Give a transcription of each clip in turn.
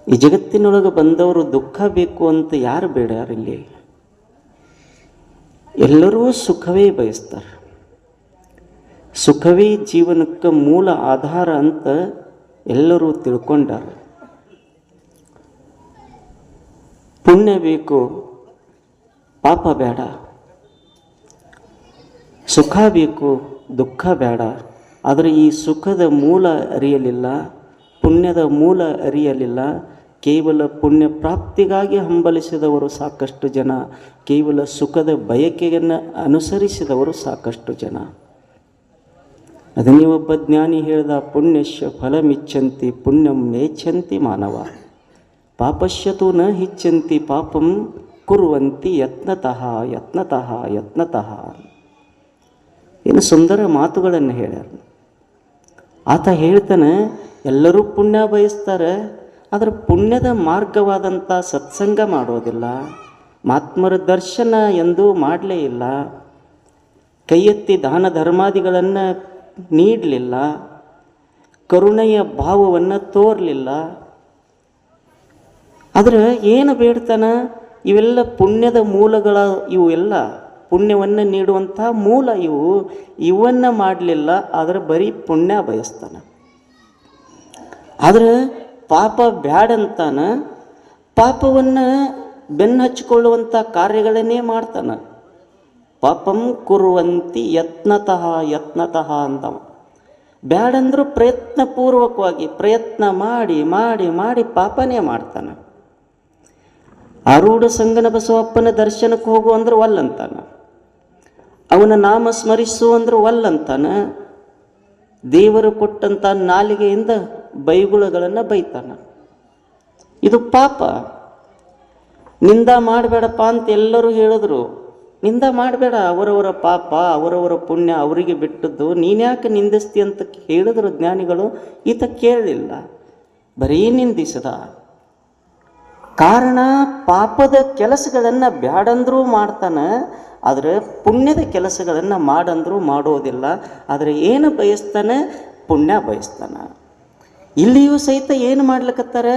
ಈ ಜಗತ್ತಿನೊಳಗೆ ಬಂದವರು ದುಃಖ ಬೇಕು ಅಂತ ಯಾರು ಬೇಡಾರಿಲ್ಲಿ? ಎಲ್ಲರೂ ಸುಖವೇ ಬಯಸ್ತಾರೆ. ಸುಖವೇ ಜೀವನಕ್ಕೆ ಮೂಲ ಆಧಾರ ಅಂತ ಎಲ್ಲರೂ ತಿಳ್ಕೊಂಡಾರ. ಪುಣ್ಯ ಬೇಕು, ಪಾಪ ಬೇಡ. ಸುಖ ಬೇಕು, ದುಃಖ ಬೇಡ. ಆದರೆ ಈ ಸುಖದ ಮೂಲ ಅರಿಯಲಿಲ್ಲ, ಪುಣ್ಯದ ಮೂಲ ಅರಿಯಲಿಲ್ಲ. ಕೇವಲ ಪುಣ್ಯ ಪ್ರಾಪ್ತಿಗಾಗಿ ಹಂಬಲಿಸಿದವರು ಸಾಕಷ್ಟು ಜನ, ಕೇವಲ ಸುಖದ ಬಯಕೆಯನ್ನು ಅನುಸರಿಸಿದವರು ಸಾಕಷ್ಟು ಜನ. ಅದನ್ನೇ ಒಬ್ಬ ಜ್ಞಾನಿ ಹೇಳಿದ, ಪುಣ್ಯಶ್ಯ ಫಲಮಿಚ್ಛಂತಿ ಪುಣ್ಯಂ ನೇಚ್ಛಂತಿ ಮಾನವ, ಪಾಪಶ್ಯತು ನ ಹಿಚ್ಛಂತಿ ಪಾಪಂ ಕುರುವಂತಿ ಯತ್ನತಃ ಯತ್ನತಃ ಯತ್ನತಃ. ಏನು ಸುಂದರ ಮಾತುಗಳನ್ನು ಹೇಳ್ಯಾರ. ಆತ ಹೇಳ್ತಾನೆ, ಎಲ್ಲರೂ ಪುಣ್ಯ ಬಯಸ್ತಾರೆ, ಆದರೆ ಪುಣ್ಯದ ಮಾರ್ಗವಾದಂಥ ಸತ್ಸಂಗ ಮಾಡೋದಿಲ್ಲ, ಮಹಾತ್ಮರ ದರ್ಶನ ಎಂದೂ ಮಾಡಲೇ ಇಲ್ಲ, ಕೈ ಎತ್ತಿ ದಾನ ಧರ್ಮಾದಿಗಳನ್ನು ನೀಡಲಿಲ್ಲ, ಕರುಣೆಯ ಭಾವವನ್ನು ತೋರಲಿಲ್ಲ. ಆದರೆ ಏನು ಬೇಡ್ತಾನ? ಇವೆಲ್ಲ ಪುಣ್ಯದ ಮೂಲಗಳ, ಇವು ಎಲ್ಲ ಪುಣ್ಯವನ್ನು ನೀಡುವಂಥ ಮೂಲ ಇವನ್ನು ಮಾಡಲಿಲ್ಲ. ಆದರೆ ಬರೀ ಪುಣ್ಯ ಬಯಸ್ತಾನೆ. ಆದರೆ ಪಾಪ ಬ್ಯಾಡಂತಾನ, ಪಾಪವನ್ನು ಬೆನ್ನು ಹಚ್ಚಿಕೊಳ್ಳುವಂಥ ಕಾರ್ಯಗಳನ್ನೇ ಮಾಡ್ತಾನೆ. ಪಾಪಂ ಕುರುವಂತಿ ಯತ್ನತಃ ಯತ್ನತಃ ಅಂತವ. ಬ್ಯಾಡಂದ್ರೂ ಪ್ರಯತ್ನಪೂರ್ವಕವಾಗಿ ಪ್ರಯತ್ನ ಮಾಡಿ ಮಾಡಿ ಮಾಡಿ ಪಾಪನೇ ಮಾಡ್ತಾನೆ. ಆರೂಢ ಸಂಗನ ಬಸವಪ್ಪನ ದರ್ಶನಕ್ಕೆ ಹೋಗು ಅಂದ್ರೆ ಒಲ್ಲಂತಾನ, ಅವನ ನಾಮ ಸ್ಮರಿಸು ಅಂದ್ರೆ ಒಲ್ಲಂತಾನ, ದೇವರು ಕೊಟ್ಟಂಥ ನಾಲಿಗೆಯಿಂದ ಬೈಗುಳಗಳನ್ನು ಬೈತಾನ. ಇದು ಪಾಪ. ನಿಂದ ಮಾಡಬೇಡಪ್ಪ ಅಂತ ಎಲ್ಲರೂ ಹೇಳಿದ್ರು. ನಿಂದ ಮಾಡಬೇಡ, ಅವರವರ ಪಾಪ ಅವರವರ ಪುಣ್ಯ ಅವರಿಗೆ ಬಿಟ್ಟದ್ದು, ನೀನ್ಯಾಕೆ ನಿಂದಿಸ್ತಿ ಅಂತ ಹೇಳಿದ್ರು ಜ್ಞಾನಿಗಳು. ಈತ ಕೇಳಲಿಲ್ಲ, ಬರೀ ನಿಂದಿಸಿದ. ಕಾರಣ ಪಾಪದ ಕೆಲಸಗಳನ್ನು ಬ್ಯಾಡಂದ್ರೂ ಮಾಡ್ತಾನೆ, ಆದರೆ ಪುಣ್ಯದ ಕೆಲಸಗಳನ್ನು ಮಾಡಂದ್ರೂ ಮಾಡೋದಿಲ್ಲ. ಆದರೆ ಏನು ಬಯಸ್ತಾನೆ? ಪುಣ್ಯ ಬಯಸ್ತಾನೆ. ಇಲ್ಲಿಯೂ ಸಹಿತ ಏನು ಮಾಡ್ಲಿಕ್ಕತ್ತಾರೆ?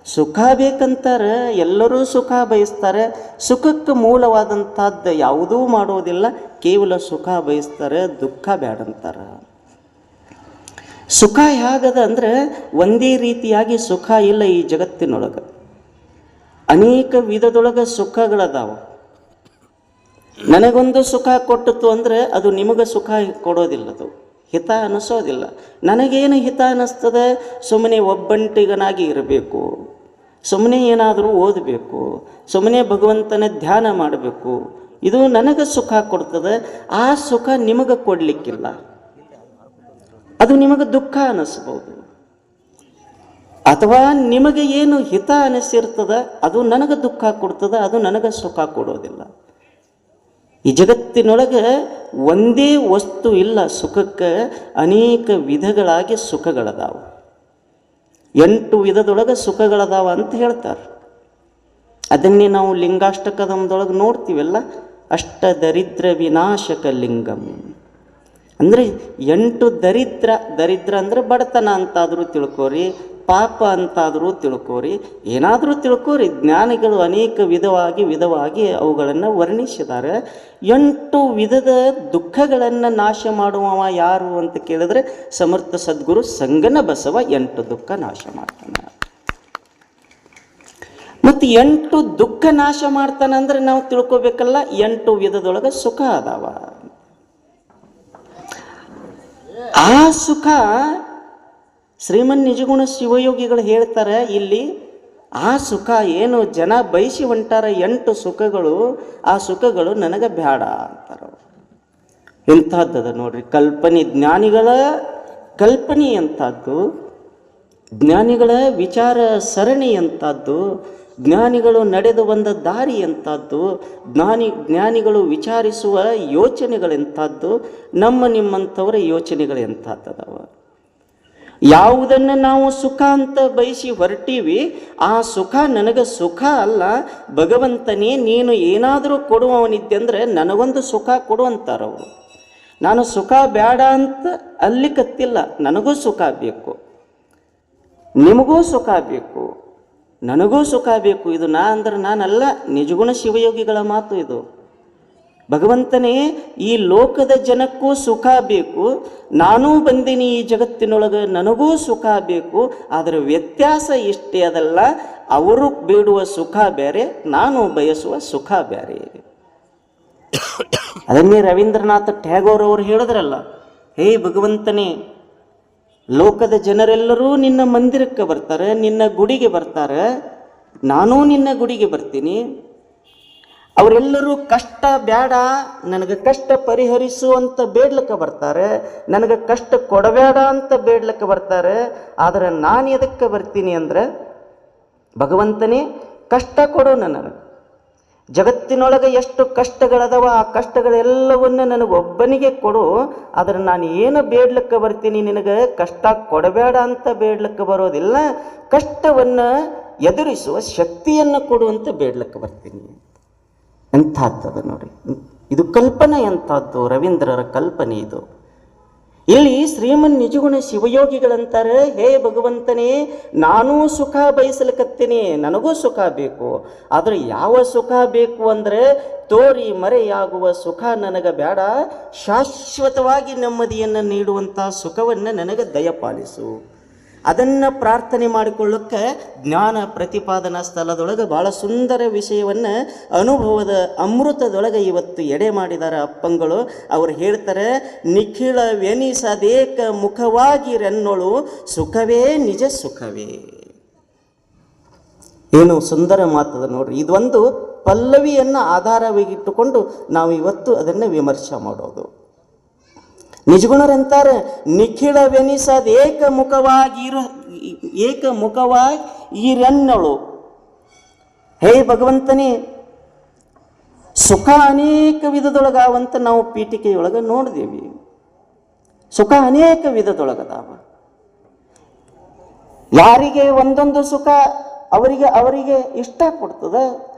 ಸುಖ ಬೇಕಂತಾರೆ. ಎಲ್ಲರೂ ಸುಖ ಬಯಸ್ತಾರೆ. ಸುಖಕ್ಕೆ ಮೂಲವಾದಂಥದ್ದು ಯಾವುದೂ ಮಾಡೋದಿಲ್ಲ, ಕೇವಲ ಸುಖ ಬಯಸ್ತಾರೆ, ದುಃಖ ಬ್ಯಾಡಂತಾರೆ. ಸುಖ ಹೇಗದ ಅಂದರೆ ಒಂದೇ ರೀತಿಯಾಗಿ ಸುಖ ಇಲ್ಲ ಈ ಜಗತ್ತಿನೊಳಗೆ. ಅನೇಕ ವಿಧದೊಳಗೆ ಸುಖಗಳದಾವ. ನನಗೊಂದು ಸುಖ ಕೊಟ್ಟಿತು ಅಂದರೆ ಅದು ನಿಮಗೆ ಸುಖ ಕೊಡೋದಿಲ್ಲ, ಅದು ಹಿತ ಅನ್ನಿಸೋದಿಲ್ಲ. ನನಗೇನು ಹಿತ ಅನ್ನಿಸ್ತದೆ? ಸುಮ್ಮನೆ ಒಬ್ಬಂಟಿಗನಾಗಿ ಇರಬೇಕು, ಸುಮ್ಮನೆ ಏನಾದರೂ ಓದಬೇಕು, ಸುಮ್ಮನೆ ಭಗವಂತನ ಧ್ಯಾನ ಮಾಡಬೇಕು, ಇದು ನನಗೆ ಸುಖ ಕೊಡ್ತದೆ. ಆ ಸುಖ ನಿಮಗೆ ಕೊಡಲಿಕ್ಕಿಲ್ಲ, ಅದು ನಿಮಗೆ ದುಃಖ ಅನ್ನಿಸ್ಬೋದು. ಅಥವಾ ನಿಮಗೆ ಏನು ಹಿತ ಅನ್ನಿಸಿರ್ತದೆ ಅದು ನನಗೆ ದುಃಖ ಕೊಡ್ತದೆ, ಅದು ನನಗೆ ಸುಖ ಕೊಡೋದಿಲ್ಲ. ಈ ಜಗತ್ತಿನೊಳಗೆ ಒಂದೇ ವಸ್ತು ಇಲ್ಲ ಸುಖಕ್ಕೆ, ಅನೇಕ ವಿಧಗಳಾಗಿ ಸುಖಗಳದಾವ. 8 ವಿಧದೊಳಗೆ ಸುಖಗಳದಾವ ಅಂತ ಹೇಳ್ತಾರೆ. ಅದನ್ನೇ ನಾವು ಲಿಂಗಾಷ್ಟಕದೊಳಗೆ ನೋಡ್ತೀವಲ್ಲ, ಅಷ್ಟ ದರಿದ್ರ ವಿನಾಶಕ ಲಿಂಗಂ ಅಂದರೆ 8 ದರಿದ್ರ ಅಂದರೆ ಬಡತನ ಅಂತಾದರೂ ತಿಳ್ಕೋರಿ, ಪಾಪ ಅಂತಾದರೂ ತಿಳ್ಕೋರಿ, ಏನಾದರೂ ತಿಳ್ಕೋರಿ. ಜ್ಞಾನಿಗಳು ಅನೇಕ ವಿಧವಾಗಿ ಅವುಗಳನ್ನು ವರ್ಣಿಸಿದ್ದಾರೆ. 8 ವಿಧದ ದುಃಖಗಳನ್ನು ನಾಶ ಮಾಡುವವ ಯಾರು ಅಂತ ಕೇಳಿದ್ರೆ ಸಮರ್ಥ ಸದ್ಗುರು ಸಂಗನ ಬಸವ 8 ದುಃಖ ನಾಶ ಮಾಡ್ತಾನೆ. ಮತ್ತು 8 ದುಃಖ ನಾಶ ಮಾಡ್ತಾನಂದ್ರೆ ನಾವು ತಿಳ್ಕೊಬೇಕಲ್ಲ, 8 ವಿಧದೊಳಗೆ ಸುಖ ಅದಾವ. ಆ ಸುಖ ಶ್ರೀಮನ್ ನಿಜಗುಣ ಶಿವಯೋಗಿಗಳು ಹೇಳ್ತಾರೆ ಇಲ್ಲಿ, ಆ ಸುಖ ಏನು ಜನ ಬಯಸಿ ಹೊಂಟಾರ 8 ಸುಖಗಳು, ಆ ಸುಖಗಳು ನನಗೆ ಬೇಡ ಅಂತಾರೆ. ಎಂಥದ್ದದ ನೋಡ್ರಿ ಕಲ್ಪನೆ. ಜ್ಞಾನಿಗಳ ಕಲ್ಪನೆ ಎಂಥದ್ದು, ಜ್ಞಾನಿಗಳ ವಿಚಾರ ಸರಣಿ ಎಂಥದ್ದು, ಜ್ಞಾನಿಗಳು ನಡೆದು ಬಂದ ದಾರಿ ಎಂಥದ್ದು, ಜ್ಞಾನಿಗಳು ವಿಚಾರಿಸುವ ಯೋಚನೆಗಳೆಂಥದ್ದು, ನಿಮ್ಮಂಥವರ ಯೋಚನೆಗಳು ಎಂಥದ್ದದವ. ಯಾವುದನ್ನು ನಾವು ಸುಖ ಅಂತ ಬಯಸಿ ಹೊರಟೀವಿ, ಆ ಸುಖ ನನಗೆ ಸುಖ ಅಲ್ಲ. ಭಗವಂತನೇ ನೀನು ಏನಾದರೂ ಕೊಡುವವನಿದ್ದೆ ಅಂದರೆ ನನಗೊಂದು ಸುಖ ಕೊಡುವಂತಾರವರು. ನಾನು ಸುಖ ಬೇಡ ಅಂತ ಅಲ್ಲಿ ಕತ್ತಿಲ್ಲ, ನನಗೂ ಸುಖ ಬೇಕು, ನಿಮಗೂ ಸುಖ ಬೇಕು. ನನಗೂ ಸುಖ ಬೇಕು. ಇದು ನಾ ಅಂದ್ರೆ ನಾನಲ್ಲ, ನಿಜಗುಣ ಶಿವಯೋಗಿಗಳ ಮಾತು ಇದು. ಭಗವಂತನೇ, ಈ ಲೋಕದ ಜನಕ್ಕೂ ಸುಖ ಬೇಕು, ನಾನೂ ಬಂದೀನಿ ಈ ಜಗತ್ತಿನೊಳಗೆ, ನನಗೂ ಸುಖ ಬೇಕು. ಆದರೆ ವ್ಯತ್ಯಾಸ ಇಷ್ಟೇ ಅದಲ್ಲ, ಅವರು ಬೇಡುವ ಸುಖ ಬೇರೆ, ನಾನು ಬಯಸುವ ಸುಖ ಬೇರೆ. ಅದನ್ನೇ ರವೀಂದ್ರನಾಥ ಟ್ಯಾಗೋರ್ ಅವರು ಹೇಳಿದ್ರಲ್ಲ, ಹೇ ಭಗವಂತನೇ, ಲೋಕದ ಜನರೆಲ್ಲರೂ ನಿನ್ನ ಮಂದಿರಕ್ಕೆ ಬರ್ತಾರೆ, ನಿನ್ನ ಗುಡಿಗೆ ಬರ್ತಾರೆ, ನಾನೂ ನಿನ್ನ ಗುಡಿಗೆ ಬರ್ತೀನಿ. ಅವರೆಲ್ಲರೂ ಕಷ್ಟ ಬೇಡ, ನನಗೆ ಕಷ್ಟ ಪರಿಹರಿಸು ಅಂತ ಬೇಡ್ಲಿಕ್ಕೆ ಬರ್ತಾರೆ, ನನಗೆ ಕಷ್ಟ ಕೊಡಬೇಡ ಅಂತ ಬೇಡ್ಲಿಕ್ಕೆ ಬರ್ತಾರೆ. ಆದರೆ ನಾನು ಎದಕ್ಕೆ ಬರ್ತೀನಿ ಅಂದರೆ, ಭಗವಂತನೇ ಕಷ್ಟ ಕೊಡು ನನಗೆ. ಜಗತ್ತಿನೊಳಗೆ ಎಷ್ಟು ಕಷ್ಟಗಳದವ, ಆ ಕಷ್ಟಗಳೆಲ್ಲವನ್ನು ನನಗೊಬ್ಬನಿಗೆ ಕೊಡು. ಆದರೆ ನಾನು ಏನು ಬೇಡ್ಲಿಕ್ಕೆ ಬರ್ತೀನಿ, ನಿನಗೆ ಕಷ್ಟ ಕೊಡಬೇಡ ಅಂತ ಬೇಡ್ಲಿಕ್ಕೆ ಬರೋದಿಲ್ಲ, ಕಷ್ಟವನ್ನು ಎದುರಿಸುವ ಶಕ್ತಿಯನ್ನು ಕೊಡು ಅಂತ ಬೇಡ್ಲಿಕ್ಕೆ ಬರ್ತೀನಿ. ಎಂಥದ್ದು ನೋಡಿ, ಇದು ಕಲ್ಪನೆ ಎಂಥದ್ದು, ರವೀಂದ್ರರ ಕಲ್ಪನೆ ಇದು. ಇಲ್ಲಿ ಶ್ರೀಮನ್ ನಿಜಗುಣ ಶಿವಯೋಗಿಗಳಂತಾರೆ, ಹೇ ಭಗವಂತನೇ, ನಾನೂ ಸುಖ ಬಯಸಲಿಕತ್ತೀನಿ, ನನಗೂ ಸುಖ ಬೇಕು. ಆದರೆ ಯಾವ ಸುಖ ಬೇಕು ಅಂದರೆ, ತೋರಿ ಮರೆಯಾಗುವ ಸುಖ ನನಗೆ ಬೇಡ, ಶಾಶ್ವತವಾಗಿ ನೆಮ್ಮದಿಯನ್ನು ನೀಡುವಂಥ ಸುಖವನ್ನು ನನಗೆ ದಯಪಾಲಿಸು. ಅದನ್ನು ಪ್ರಾರ್ಥನೆ ಮಾಡಿಕೊಳ್ಳಕ್ಕೆ ಜ್ಞಾನ ಪ್ರತಿಪಾದನಾ ಸ್ಥಳದೊಳಗೆ ಭಾಳ ಸುಂದರ ವಿಷಯವನ್ನು ಅನುಭವದ ಅಮೃತದೊಳಗೆ ಇವತ್ತು ಎಡೆ ಮಾಡಿದ್ದಾರೆ ಅಪ್ಪಂಗಳು. ಅವರು ಹೇಳ್ತಾರೆ, ನಿಖಿಳವೆನಿಸದೇಕ ಮುಖವಾಗಿರೆನ್ನೋಳು ಸುಖವೇ ನಿಜ ಸುಖವೇ. ಏನು ಸುಂದರ ಮಾತದ ನೋಡ್ರಿ. ಇದೊಂದು ಪಲ್ಲವಿಯನ್ನು ಆಧಾರವಾಗಿಟ್ಟುಕೊಂಡು ನಾವು ಇವತ್ತು ಅದನ್ನು ವಿಮರ್ಶೆ ಮಾಡೋದು. ನಿಜಗುಣರಂತಾರೆ, ನಿಖಿಳವೆನಿಸದ ಏಕಮುಖವಾಗಿರೆನ್ನಳು. ಹೇ ಭಗವಂತನೇ, ಸುಖ ಅನೇಕ ವಿಧದೊಳಗಾವಂತ ನಾವು ಪೀಠಿಕೆಯೊಳಗೆ ನೋಡಿದೇವಿ. ಸುಖ ಅನೇಕ ವಿಧದೊಳಗದಾವ. ಯಾರಿಗೆ ಒಂದೊಂದು ಸುಖ ಅವರಿಗೆ ಇಷ್ಟ ಕೊಡ್ತದೆ,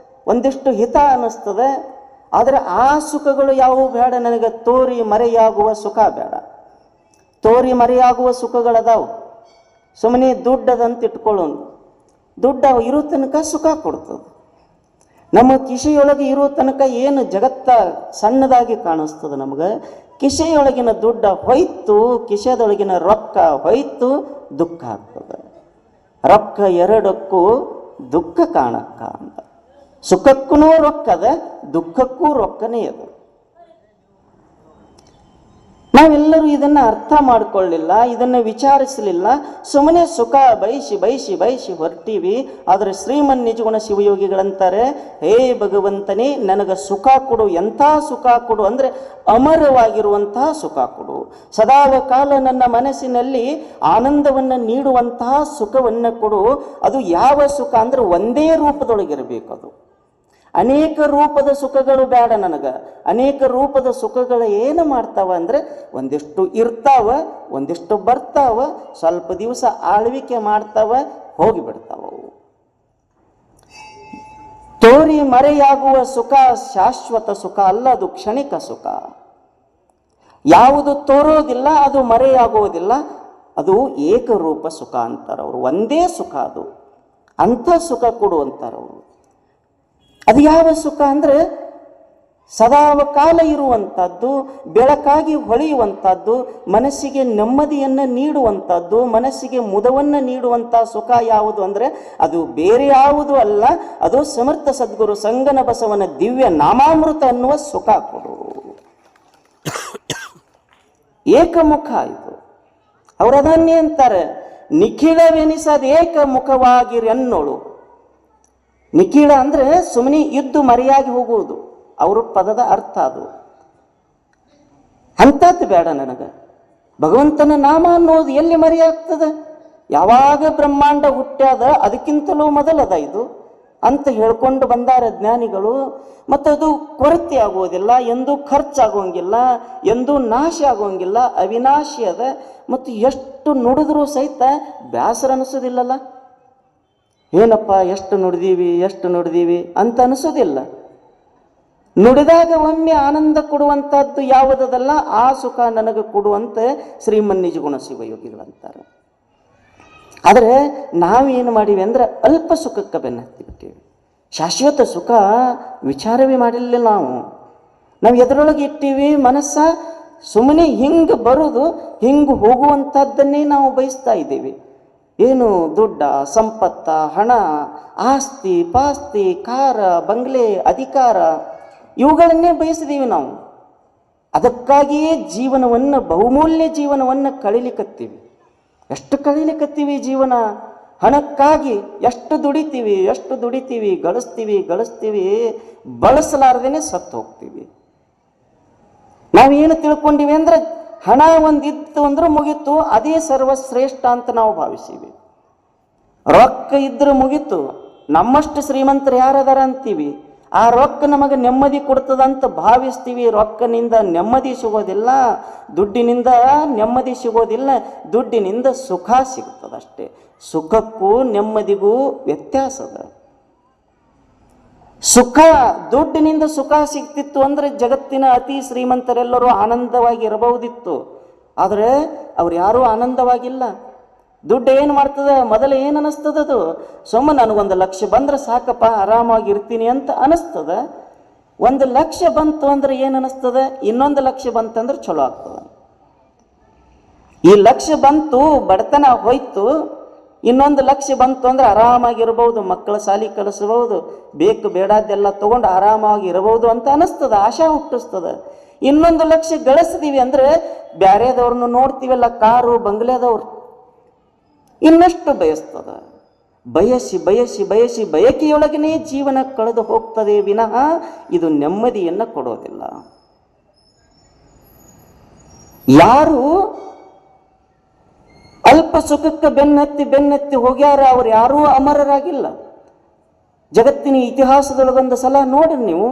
ಒಂದಿಷ್ಟು ಹಿತ ಅನ್ನಿಸ್ತದೆ. ಆದರೆ ಆ ಸುಖಗಳು ಯಾವುವು ಬೇಡ ನನಗೆ. ತೋರಿ ಮರೆಯಾಗುವ ಸುಖ ಬೇಡ. ತೋರಿ ಮರೆಯಾಗುವ ಸುಖಗಳದಾವು. ಸುಮ್ಮನೆ ದುಡ್ಡದಂತ ಇಟ್ಕೊಳ್ಳೋನು, ದುಡ್ಡು ಇರೋ ತನಕ ಸುಖ ಕೊಡ್ತದೆ. ನಮ್ಮ ಕಿಸೆಯೊಳಗೆ ಇರೋ ತನಕ ಏನು ಜಗತ್ತ ಸಣ್ಣದಾಗಿ ಕಾಣಿಸ್ತದೆ ನಮಗೆ. ಕಿಸೆಯೊಳಗಿನ ದುಡ್ಡು ಹೋಯ್ತು, ಕಿಸೆದೊಳಗಿನ ರೊಕ್ಕ ಹೋಯ್ತು, ದುಃಖ ಆಗ್ತದೆ. ರೊಕ್ಕ ಎರಡಕ್ಕೂ ದುಃಖ ಕಾಣಕ್ಕ ಅಂತ. ಸುಖಕ್ಕೂ ರೊಕ್ಕದ, ದುಃಖಕ್ಕೂ ರೊಕ್ಕನೇ ಅದು. ನಾವೆಲ್ಲರೂ ಇದನ್ನು ಅರ್ಥ ಮಾಡಿಕೊಳ್ಳಿಲ್ಲ, ಇದನ್ನು ವಿಚಾರಿಸಲಿಲ್ಲ, ಸುಮ್ಮನೆ ಸುಖ ಬಯಸಿ ಬಯಸಿ ಬಯಸಿ ಹೊರಟೀವಿ. ಆದರೆ ಶ್ರೀಮನ್ ನಿಜಗುಣ ಶಿವಯೋಗಿಗಳಂತಾರೆ, ಹೇ ಭಗವಂತನೇ, ನನಗೆ ಸುಖ ಕೊಡು. ಎಂಥ ಸುಖ ಕೊಡು ಅಂದರೆ, ಅಮರವಾಗಿರುವಂತಹ ಸುಖ ಕೊಡು. ಸದಾವ ಕಾಲ ನನ್ನ ಮನಸ್ಸಿನಲ್ಲಿ ಆನಂದವನ್ನು ನೀಡುವಂತಹ ಸುಖವನ್ನು ಕೊಡು. ಅದು ಯಾವ ಸುಖ ಅಂದರೆ ಒಂದೇ ರೂಪದೊಳಗಿರಬೇಕು. ಅದು ಅನೇಕ ರೂಪದ ಸುಖಗಳು ಬೇಡ ನನಗೆ. ಅನೇಕ ರೂಪದ ಸುಖಗಳು ಏನು ಮಾಡ್ತಾವ ಅಂದರೆ, ಒಂದಿಷ್ಟು ಇರ್ತಾವ, ಒಂದಿಷ್ಟು ಬರ್ತಾವ, ಸ್ವಲ್ಪ ದಿವಸ ಆಳ್ವಿಕೆ ಮಾಡ್ತಾವ, ಹೋಗಿಬಿಡ್ತಾವವು. ತೋರಿ ಮರೆಯಾಗುವ ಸುಖ ಶಾಶ್ವತ ಸುಖ ಅಲ್ಲ, ಅದು ಕ್ಷಣಿಕ ಸುಖ. ಯಾವುದು ತೋರೋದಿಲ್ಲ ಅದು ಮರೆಯಾಗುವುದಿಲ್ಲ, ಅದು ಏಕರೂಪ ಸುಖ ಅಂತಾರವರು. ಒಂದೇ ಸುಖ ಅದು, ಅಂಥ ಸುಖ ಕೊಡುವಂತಾರವರು. ಅದು ಯಾವ ಸುಖ ಅಂದರೆ, ಸದಾವ ಕಾಲ ಇರುವಂಥದ್ದು, ಬೆಳಕಾಗಿ ಹೊಳೆಯುವಂಥದ್ದು, ಮನಸ್ಸಿಗೆ ನೆಮ್ಮದಿಯನ್ನು ನೀಡುವಂಥದ್ದು, ಮನಸ್ಸಿಗೆ ಮುದವನ್ನು ನೀಡುವಂಥ ಸುಖ ಯಾವುದು ಅಂದರೆ, ಅದು ಬೇರೆ ಯಾವುದು ಅಲ್ಲ, ಅದು ಸಮರ್ಥ ಸದ್ಗುರು ಸಂಗನ ಬಸವನ ದಿವ್ಯ ನಾಮಾಮೃತ ಅನ್ನುವ ಸುಖ ಕೊಡು. ಏಕಮುಖ ಇದು. ಅವರು ಅದನ್ನೇ ಅಂತಾರೆ, ನಿಖಿಳವೆನಿಸದ ಏಕಮುಖವಾಗಿರೆನ್ನೋಳು. ನಿಖಿಳ ಅಂದರೆ ಸುಮ್ಮನೆ ಇದ್ದು ಮರೆಯಾಗಿ ಹೋಗುವುದು, ಅವ್ರ ಪದದ ಅರ್ಥ ಅದು. ಅಂಥದ್ದು ಬೇಡ ನನಗೆ. ಭಗವಂತನ ನಾಮ ಅನ್ನೋದು ಎಲ್ಲಿ ಮರೆಯಾಗ್ತದೆ? ಯಾವಾಗ ಬ್ರಹ್ಮಾಂಡ ಹುಟ್ಟ್ಯಾದ ಅದಕ್ಕಿಂತಲೂ ಮೊದಲದ ಇದು ಅಂತ ಹೇಳ್ಕೊಂಡು ಬಂದಾರ ಜ್ಞಾನಿಗಳು. ಮತ್ತದು ಕೊರತೆ ಆಗುವುದಿಲ್ಲ, ಎಂದೂ ಖರ್ಚಾಗೋಂಗಿಲ್ಲ, ಎಂದೂ ನಾಶ ಆಗೋಂಗಿಲ್ಲ, ಅವಿನಾಶಿ ಅದ. ಮತ್ತು ಎಷ್ಟು ನುಡಿದ್ರೂ ಸಹಿತ ಬೇಸರ ಅನಿಸೋದಿಲ್ಲಲ್ಲ. ಏನಪ್ಪ ಎಷ್ಟು ನುಡಿದೀವಿ ಅಂತ ಅನಿಸೋದಿಲ್ಲ. ನುಡಿದಾಗ ಒಮ್ಮೆ ಆನಂದ ಕೊಡುವಂಥದ್ದು ಯಾವುದಲ್ಲ, ಆ ಸುಖ ನನಗೆ ಕೊಡುವಂತೆ ಶ್ರೀಮನ್ ನಿಜಗುಣ ಶಿವಯೋಗಿಗಳಂತಾರೆ. ಆದರೆ ನಾವೇನು ಮಾಡೀವಿ ಅಂದ್ರೆ ಅಲ್ಪ ಸುಖಕ್ಕೆ ಬೆನ್ನು ಹತ್ತಿಬಿಟ್ಟಿವಿ. ಶಾಶ್ವತ ಸುಖ ವಿಚಾರವೇ ಮಾಡಿಲ್ಲ. ನಾವು ಎದರೊಳಗೆ ಇಟ್ಟೀವಿ ಮನಸ್ಸ, ಸುಮ್ಮನೆ ಹಿಂಗೆ ಬರೋದು ಹಿಂಗೆ ಹೋಗುವಂಥದ್ದನ್ನೇ ನಾವು ಬಯಸ್ತಾ ಇದ್ದೀವಿ. ಏನು ದುಡ್ಡ, ಸಂಪತ್ತ, ಹಣ, ಆಸ್ತಿ ಪಾಸ್ತಿ, ಕಾರ, ಬಂಗ್ಲೆ, ಅಧಿಕಾರ ಇವುಗಳನ್ನೇ ಬಯಸಿದ್ದೀವಿ ನಾವು. ಅದಕ್ಕಾಗಿಯೇ ಜೀವನವನ್ನು, ಬಹುಮೂಲ್ಯ ಜೀವನವನ್ನು ಕಳೀಲಿಕ್ಕತ್ತೀವಿ. ಎಷ್ಟು ಕಳೀಲಿಕ್ಕತ್ತೀವಿ ಜೀವನ? ಹಣಕ್ಕಾಗಿ ಎಷ್ಟು ದುಡಿತೀವಿ, ಗಳಿಸ್ತೀವಿ, ಬಳಸಲಾರ್ದೇನೆ ಸತ್ತು ಹೋಗ್ತೀವಿ. ನಾವೇನು ತಿಳ್ಕೊಂಡಿವಿ ಅಂದ್ರೆ ಹಣ ಒಂದಿತ್ತು ಅಂದ್ರೆ ಮುಗೀತು, ಅದೇ ಸರ್ವಶ್ರೇಷ್ಠ ಅಂತ ನಾವು ಭಾವಿಸೀವಿ. ರೊಕ್ಕ ಇದ್ರೆ ಮುಗೀತು, ನಮ್ಮಷ್ಟು ಶ್ರೀಮಂತರು ಯಾರದಾರ ಅಂತೀವಿ. ಆ ರೊಕ್ಕ ನಮಗೆ ನೆಮ್ಮದಿ ಕೊಡ್ತದಂತ ಭಾವಿಸ್ತೀವಿ. ರೊಕ್ಕನಿಂದ ನೆಮ್ಮದಿ ಸಿಗೋದಿಲ್ಲ, ದುಡ್ಡಿನಿಂದ ನೆಮ್ಮದಿ ಸಿಗೋದಿಲ್ಲ. ದುಡ್ಡಿನಿಂದ ಸುಖ ಸಿಗ್ತದಷ್ಟೇ. ಸುಖಕ್ಕೂ ನೆಮ್ಮದಿಗೂ ವ್ಯತ್ಯಾಸದ. ಸುಖ, ದುಡ್ಡಿನಿಂದ ಸುಖ ಸಿಗ್ತಿತ್ತು ಅಂದ್ರೆ ಜಗತ್ತಿನ ಅತಿ ಶ್ರೀಮಂತರೆಲ್ಲರೂ ಆನಂದವಾಗಿ ಇರಬಹುದಿತ್ತು. ಆದರೆ ಅವ್ರು ಯಾರೂ ಆನಂದವಾಗಿಲ್ಲ. ದುಡ್ಡು ಏನು ಮಾಡ್ತದೆ? ಮೊದಲು ಏನು ಅನ್ನಿಸ್ತದದು? ಸುಮ್ಮನೆ ನನಗೊಂದು ಲಕ್ಷ ಬಂದ್ರೆ ಸಾಕಪ್ಪ, ಆರಾಮಾಗಿ ಇರ್ತೀನಿ ಅಂತ ಅನ್ನಿಸ್ತದ. 1 ಲಕ್ಷ ಬಂತು ಅಂದ್ರೆ ಏನು ಅನ್ನಿಸ್ತದೆ? ಇನ್ನೊಂದು ಲಕ್ಷ ಬಂತಂದ್ರೆ ಚಲೋ ಆಗ್ತದೆ. ಈ ಲಕ್ಷ ಬಂತು, ಬಡತನ ಹೋಯ್ತು. ಇನ್ನೊಂದು ಲಕ್ಷ ಬಂತು ಅಂದ್ರೆ ಆರಾಮಾಗಿರ್ಬೋದು, ಮಕ್ಕಳ ಶಾಲೆ ಕಲಿಸ್ಬೋದು, ಬೇಕು ಬೇಡಾದ್ದೆಲ್ಲ ತೊಗೊಂಡು ಆರಾಮಾಗಿ ಇರಬಹುದು ಅಂತ ಅನ್ನಿಸ್ತದ, ಆಶಾ ಹುಟ್ಟಿಸ್ತದೆ. ಇನ್ನೊಂದು ಲಕ್ಷ ಗಳಿಸ್ತೀವಿ ಅಂದ್ರೆ ಬ್ಯಾರೆದವ್ರನ್ನ ನೋಡ್ತೀವಲ್ಲ, ಕಾರು ಬಂಗ್ಲೆದವ್ರು, ಇನ್ನಷ್ಟು ಬಯಸ್ತದ. ಬಯಸಿ ಬಯಕೆಯೊಳಗನೇ ಜೀವನ ಕಳೆದು ಹೋಗ್ತದೆ ವಿನಃ ಇದು ನೆಮ್ಮದಿಯನ್ನು ಕೊಡೋದಿಲ್ಲ. ಯಾರು ಅಲ್ಪ ಸುಖಕ್ಕೆ ಬೆನ್ನತ್ತಿ ಹೋಗ್ಯಾರ, ಅವ್ರು ಯಾರೂ ಅಮರರಾಗಿಲ್ಲ. ಜಗತ್ತಿನ ಇತಿಹಾಸದೊಳಗೊಂದು ಸಲ ನೋಡ್ರಿ ನೀವು,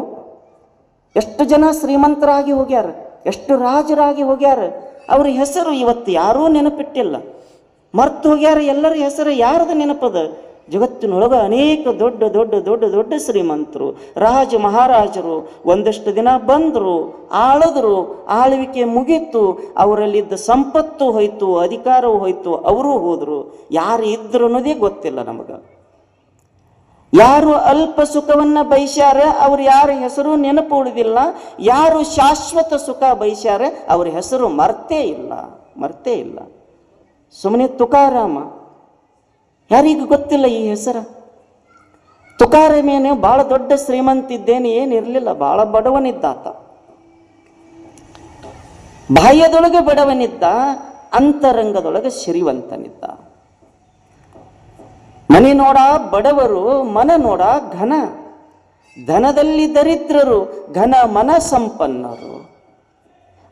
ಎಷ್ಟು ಜನ ಶ್ರೀಮಂತರಾಗಿ ಹೋಗ್ಯಾರ, ಎಷ್ಟು ರಾಜರಾಗಿ ಹೋಗ್ಯಾರ. ಅವ್ರ ಹೆಸರು ಇವತ್ತು ಯಾರೂ ನೆನಪಿಟ್ಟಿಲ್ಲ, ಮರ್ತು ಹೋಗ್ಯಾರ. ಎಲ್ಲರ ಹೆಸರು ಯಾರದ ನೆನಪದ? ಜಗತ್ತಿನೊಳಗೆ ಅನೇಕ ದೊಡ್ಡ ಶ್ರೀಮಂತರು, ರಾಜ ಮಹಾರಾಜರು ಒಂದಷ್ಟು ದಿನ ಬಂದರು, ಆಳಿದ್ರು, ಆಳ್ವಿಕೆ ಮುಗೀತು, ಅವರಲ್ಲಿದ್ದ ಸಂಪತ್ತು ಹೋಯ್ತು, ಅಧಿಕಾರವೂ ಹೋಯ್ತು, ಅವರೂ ಹೋದರು. ಯಾರು ಇದ್ರು ಅನ್ನೋದೇ ಗೊತ್ತಿಲ್ಲ ನಮಗೆ. ಯಾರು ಅಲ್ಪ ಸುಖವನ್ನು ಬಯಸ್ಯಾರ ಅವ್ರು ಯಾರ ಹೆಸರು ನೆನಪು ಉಳಿದಿಲ್ಲ. ಯಾರು ಶಾಶ್ವತ ಸುಖ ಬಯಸ್ಯಾರ ಅವ್ರ ಹೆಸರು ಮರ್ತೇ ಇಲ್ಲ. ಸುಮ್ಮನೆ ತುಕಾರಾಮ, ಯಾರಿಗೂ ಗೊತ್ತಿಲ್ಲ ಈ ಹೆಸರ. ತುಕಾರಾಮೇನು ಭಾಳ ದೊಡ್ಡ ಶ್ರೀಮಂತ ಇದ್ದೇನೆ ಏನಿರಲಿಲ್ಲ, ಭಾಳ ಬಡವನಿದ್ದಾತ. ಬಾಹ್ಯದೊಳಗೆ ಬಡವನಿದ್ದ, ಅಂತರಂಗದೊಳಗೆ ಶ್ರೀಮಂತನಿದ್ದ. ಮನೆ ನೋಡ ಬಡವರು, ಮನ ನೋಡ ಘನ. ಧನದಲ್ಲಿ ದರಿದ್ರರು, ಘನ ಮನ ಸಂಪನ್ನರು.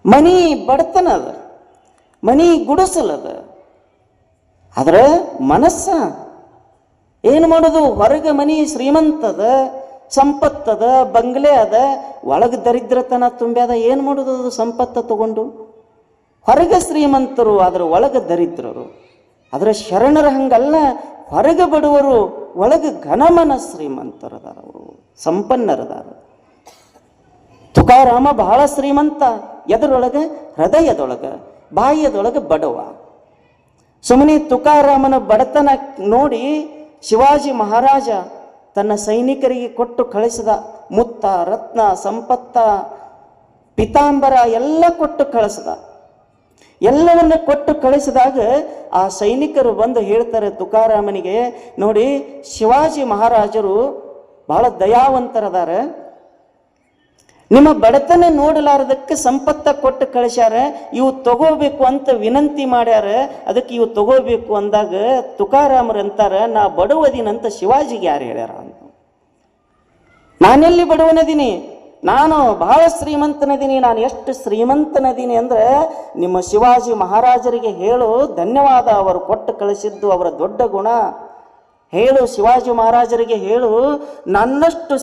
ಮನಿ ಬಡತನದ, ಮನಿ ಗುಡಿಸಲದ, ಆದ್ರೆ ಮನಸ್ಸ ಏನು ಮಾಡೋದು? ಹೊರಗೆ ಮನಿ ಶ್ರೀಮಂತದ, ಸಂಪತ್ತದ, ಬಂಗ್ಲೆ ಅದ, ಒಳಗೆ ದರಿದ್ರತನ ತುಂಬ್ಯಾದ. ಏನು ಮಾಡೋದು ಅದು ಸಂಪತ್ತ ತಗೊಂಡು? ಹೊರಗೆ ಶ್ರೀಮಂತರು, ಅದರ ಒಳಗೆ ದರಿದ್ರರು. ಆದರೆ ಶರಣರ ಹಂಗಲ್ಲ, ಹೊರಗೆ ಬಡವರು, ಒಳಗೆ ಘನಮನ ಶ್ರೀಮಂತರದಾರ, ಅವರು ಸಂಪನ್ನರದಾರ. ತುಕಾರಾಮ ಬಹಳ ಶ್ರೀಮಂತ. ಎದರೊಳಗೆ? ಹೃದಯದೊಳಗೆ. ಬಾಹ್ಯದೊಳಗೆ ಬಡವ. ಸುಮ್ಮನೆ ತುಕಾರಾಮನ ಬಡತನ ನೋಡಿ ಶಿವಾಜಿ ಮಹಾರಾಜ ತನ್ನ ಸೈನಿಕರಿಗೆ ಕೊಟ್ಟು ಕಳಿಸಿದ ಮುತ್ತ, ರತ್ನ, ಸಂಪತ್ತ, ಪಿತಾಂಬರ ಎಲ್ಲ ಕೊಟ್ಟು ಕಳಿಸಿದ. ಎಲ್ಲವನ್ನ ಕೊಟ್ಟು ಕಳಿಸಿದಾಗ ಆ ಸೈನಿಕರು ಬಂದು ಹೇಳ್ತಾರೆ ತುಕಾರಾಮನಿಗೆ, ನೋಡಿ ಶಿವಾಜಿ ಮಹಾರಾಜರು ಬಹಳ ದಯಾವಂತರದಾರ, ನಿಮ್ಮ ಬಡತನ ನೋಡಲಾರದಕ್ಕೆ ಸಂಪತ್ತ ಕೊಟ್ಟು ಕಳಿಸ್ಯಾರ, ಇವು ತಗೋಬೇಕು ಅಂತ ವಿನಂತಿ ಮಾಡ್ಯಾರ, ಅದಕ್ಕೆ ಇವು ತಗೋಬೇಕು ಅಂದಾಗ ತುಕಾರಾಮರು ಅಂತಾರ, ನಾ ಬಡವದಿನಂತ ಶಿವಾಜಿಗೆ ಯಾರು ಹೇಳ್ಯಾರ ಅಂತ. ನಾನೆಲ್ಲಿ ಬಡವನದೀನಿ? ನಾನು ಬಹಳ ಶ್ರೀಮಂತನದೀನಿ. ನಾನು ಎಷ್ಟು ಶ್ರೀಮಂತನದೀನಿ ಅಂದ್ರೆ ನಿಮ್ಮ ಶಿವಾಜಿ ಮಹಾರಾಜರಿಗೆ ಹೇಳು ಧನ್ಯವಾದ, ಅವರು ಕೊಟ್ಟು ಕಳಿಸಿದ್ದು ಅವರ ದೊಡ್ಡ ಗುಣ. ಹೇಳು ಶಿವಾಜಿ ಮಹಾರಾಜರಿಗೆ ಹೇಳು, ನನ್ನಷ್ಟು